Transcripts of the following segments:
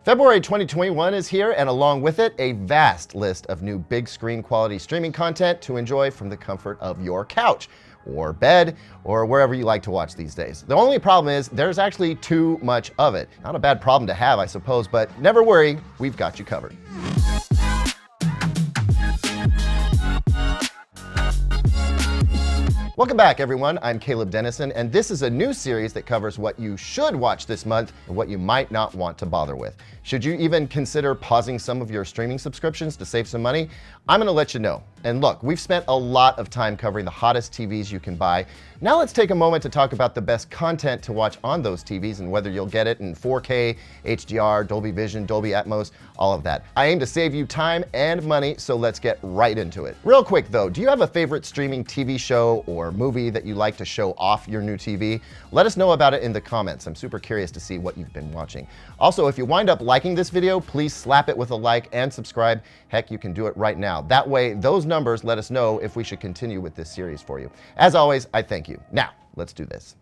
February 2021 is here, and along with it, a vast list of new big screen quality streaming content to enjoy from the comfort of your couch or bed or wherever you like to watch these days. The only problem is there's actually too much of it. Not a bad problem to have, I suppose, but never worry, we've got you covered. Welcome back, everyone. I'm Caleb Dennison, and this is a new series that covers what you should watch this month and what you might not want to bother with. Should you even consider pausing some of your streaming subscriptions to save some money? I'm going to let you know. And look, we've spent a lot of time covering the hottest TVs you can buy. Now let's take a moment to talk about the best content to watch on those TVs and whether you'll get it in 4K, HDR, Dolby Vision, Dolby Atmos, all of that. I aim to save you time and money, so let's get right into it. Real quick though, do you have a favorite streaming TV show or movie that you like to show off your new TV? Let us know about it in the comments. I'm super curious to see what you've been watching. Also, if you wind up liking this video, please slap it with a like and subscribe. Heck, you can do it right now. That way, those numbers let us know if we should continue with this series for you. As always, I thank you. Now, let's do this.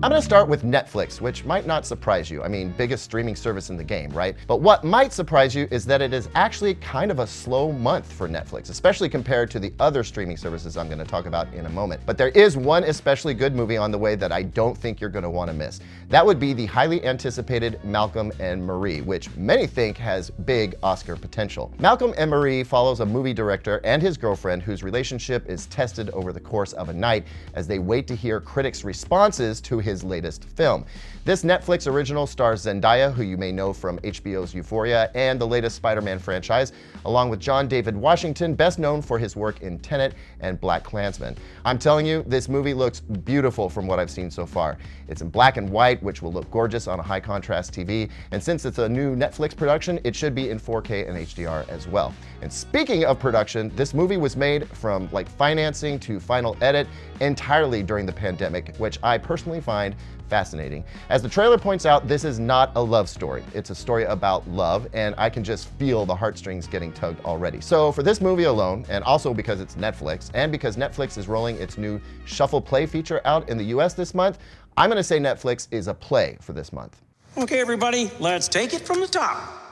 I'm going to start with Netflix, which might not surprise you. I mean, biggest streaming service in the game, right? But what might surprise you is that it is actually kind of a slow month for Netflix, especially compared to the other streaming services I'm going to talk about in a moment. But there is one especially good movie on the way that I don't think you're going to want to miss. That would be the highly anticipated Malcolm and Marie, which many think has big Oscar potential. Malcolm and Marie follows a movie director and his girlfriend whose relationship is tested over the course of a night as they wait to hear critics' responses to his latest film. This Netflix original stars Zendaya, who you may know from HBO's Euphoria and the latest Spider-Man franchise, along with John David Washington, best known for his work in Tenet and BlacKkKlansman. I'm telling you, this movie looks beautiful from what I've seen so far. It's in black and white, which will look gorgeous on a high contrast TV, and since it's a new Netflix production, it should be in 4K and HDR as well. And speaking of production, this movie was made from financing to final edit entirely during the pandemic, which I personally find fascinating. As the trailer points out, this is not a love story. It's a story about love, and I can just feel the heartstrings getting tugged already. So for this movie alone, and also because it's Netflix, and because Netflix is rolling its new Shuffle Play feature out in the US this month, I'm going to say Netflix is a play for this month. Okay, everybody, let's take it from the top.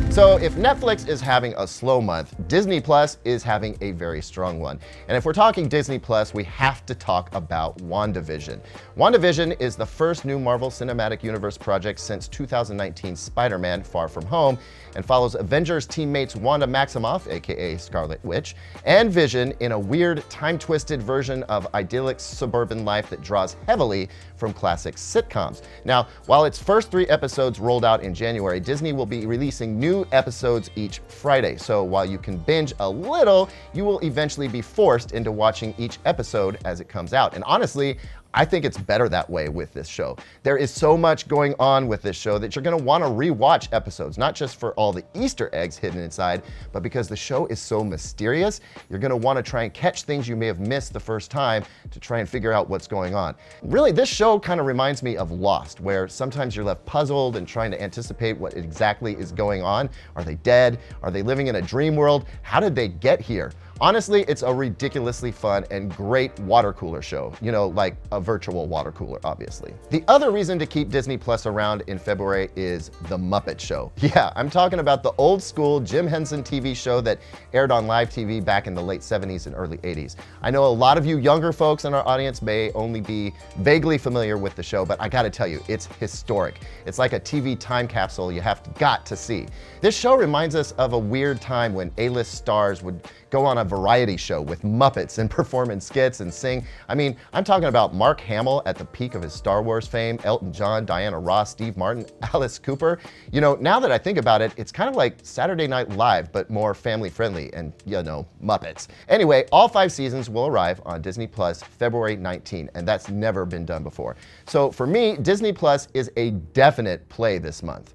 So if Netflix is having a slow month, Disney Plus is having a very strong one. And if we're talking Disney Plus, we have to talk about Wandavision. Wandavision is the first new Marvel Cinematic Universe project since 2019's Spider-Man: Far From Home, and follows Avengers teammates Wanda Maximoff, aka Scarlet Witch, and Vision in a weird, time-twisted version of idyllic suburban life that draws heavily from classic sitcoms. Now, while its first 3 episodes rolled out in January, Disney will be releasing new episodes each Friday. So while you can binge a little, you will eventually be forced into watching each episode as it comes out. And honestly, I think it's better that way with this show. There is so much going on with this show that you're going to want to rewatch episodes, not just for all the Easter eggs hidden inside, but because the show is so mysterious, you're going to want to try and catch things you may have missed the first time to try and figure out what's going on. Really, this show kind of reminds me of Lost, where sometimes you're left puzzled and trying to anticipate what exactly is going on. Are they dead? Are they living in a dream world? How did they get here? Honestly, it's a ridiculously fun and great water cooler show. You know, like a virtual water cooler, obviously. The other reason to keep Disney Plus around in February is The Muppet Show. Yeah, I'm talking about the old school Jim Henson TV show that aired on live TV back in the late 70s and early 80s. I know a lot of you younger folks in our audience may only be vaguely familiar with the show, but I gotta tell you, it's historic. It's like a TV time capsule you have got to see. This show reminds us of a weird time when A-list stars would go on a variety show with Muppets and perform in skits and sing. I mean, I'm talking about Mark Hamill at the peak of his Star Wars fame, Elton John, Diana Ross, Steve Martin, Alice Cooper. You know, now that I think about it, it's kind of like Saturday Night Live, but more family friendly and, you know, Muppets. Anyway, all 5 seasons will arrive on Disney Plus February 19, and that's never been done before. So for me, Disney Plus is a definite play this month.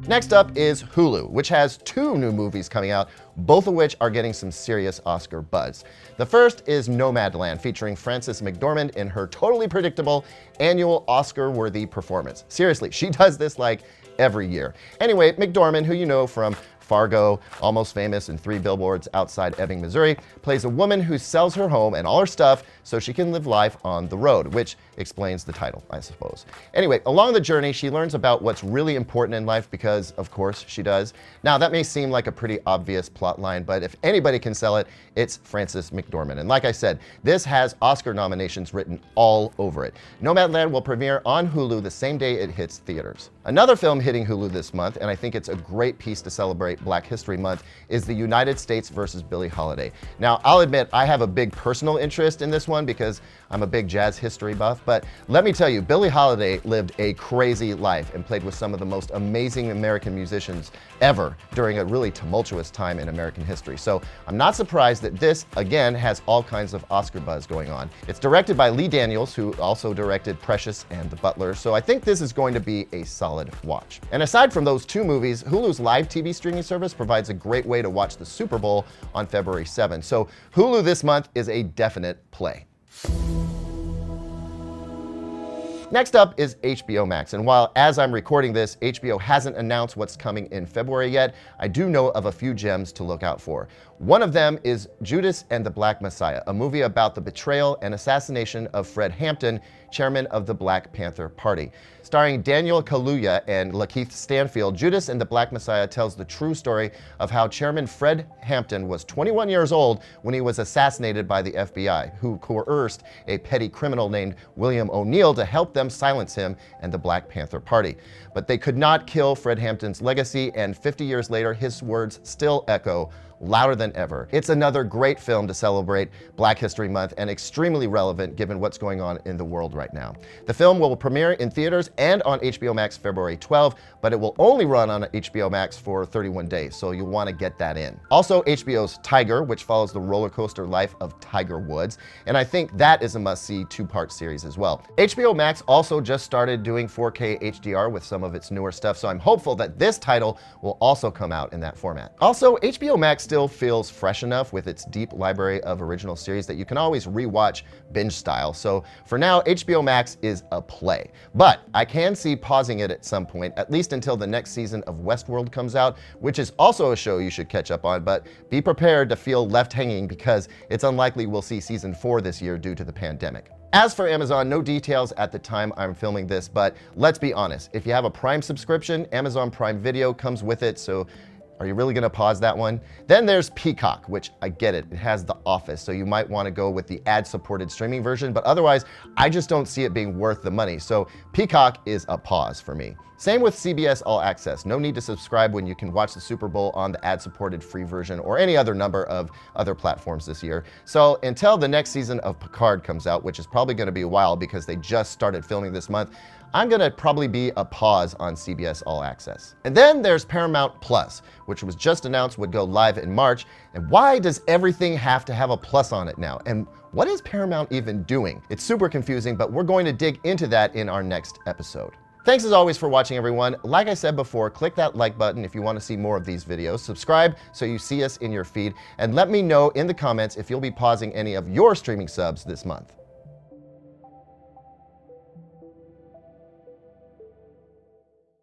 Next up is Hulu, which has 2 new movies coming out, both of which are getting some serious Oscar buzz. The first is Nomadland, featuring Frances McDormand in her totally predictable annual Oscar-worthy performance. Seriously, she does this like every year. Anyway, McDormand, who you know from Fargo, Almost Famous, and 3 Billboards Outside Ebbing, Missouri, plays a woman who sells her home and all her stuff so she can live life on the road, which explains the title, I suppose. Anyway, along the journey, she learns about what's really important in life because, of course, she does. Now, that may seem like a pretty obvious plot line, but if anybody can sell it, it's Frances McDormand. And like I said, this has Oscar nominations written all over it. Nomadland will premiere on Hulu the same day it hits theaters. Another film hitting Hulu this month, and I think it's a great piece to celebrate Black History Month, is The United States versus Billie Holiday. Now, I'll admit I have a big personal interest in this one because I'm a big jazz history buff, but let me tell you, Billie Holiday lived a crazy life and played with some of the most amazing American musicians ever during a really tumultuous time in American history. So I'm not surprised that this, again, has all kinds of Oscar buzz going on. It's directed by Lee Daniels, who also directed Precious and The Butler, so I think this is going to be a solid watch. And aside from those 2 movies, Hulu's live TV streaming service provides a great way to watch the Super Bowl on February 7th. So Hulu this month is a definite play. Next up is HBO Max, and while as I'm recording this, HBO hasn't announced what's coming in February yet, I do know of a few gems to look out for. One of them is Judas and the Black Messiah, a movie about the betrayal and assassination of Fred Hampton, chairman of the Black Panther Party. Starring Daniel Kaluuya and Lakeith Stanfield, Judas and the Black Messiah tells the true story of how Chairman Fred Hampton was 21 years old when he was assassinated by the FBI, who coerced a petty criminal named William O'Neill to help them silence him and the Black Panther Party. But they could not kill Fred Hampton's legacy, and 50 years later, his words still echo louder than ever. It's another great film to celebrate Black History Month and extremely relevant given what's going on in the world right now. The film will premiere in theaters and on HBO Max February 12, but it will only run on HBO Max for 31 days, so you'll want to get that in. Also, HBO's Tiger, which follows the roller coaster life of Tiger Woods, and I think that is a must-see 2-part series as well. HBO Max also just started doing 4K HDR with some of its newer stuff, so I'm hopeful that this title will also come out in that format. Also, HBO Max still feels fresh enough with its deep library of original series that you can always rewatch binge style. So for now, HBO Max is a play. But I can see pausing it at some point, at least until the next season of Westworld comes out, which is also a show you should catch up on, but be prepared to feel left hanging because it's unlikely we'll see season 4 this year due to the pandemic. As for Amazon, no details at the time I'm filming this, but let's be honest, if you have a Prime subscription, Amazon Prime Video comes with it, so are you really gonna pause that one? Then there's Peacock, which I get it, it has The Office, so you might wanna go with the ad-supported streaming version, but otherwise, I just don't see it being worth the money, so Peacock is a pause for me. Same with CBS All Access. No need to subscribe when you can watch the Super Bowl on the ad-supported free version or any other number of other platforms this year. So until the next season of Picard comes out, which is probably gonna be a while because they just started filming this month, I'm gonna probably be a pause on CBS All Access. And then there's Paramount Plus, which was just announced would go live in March. And why does everything have to have a plus on it now? And what is Paramount even doing? It's super confusing, but we're going to dig into that in our next episode. Thanks as always for watching, everyone. Like I said before, click that like button if you want to see more of these videos. Subscribe so you see us in your feed, and let me know in the comments if you'll be pausing any of your streaming subs this month.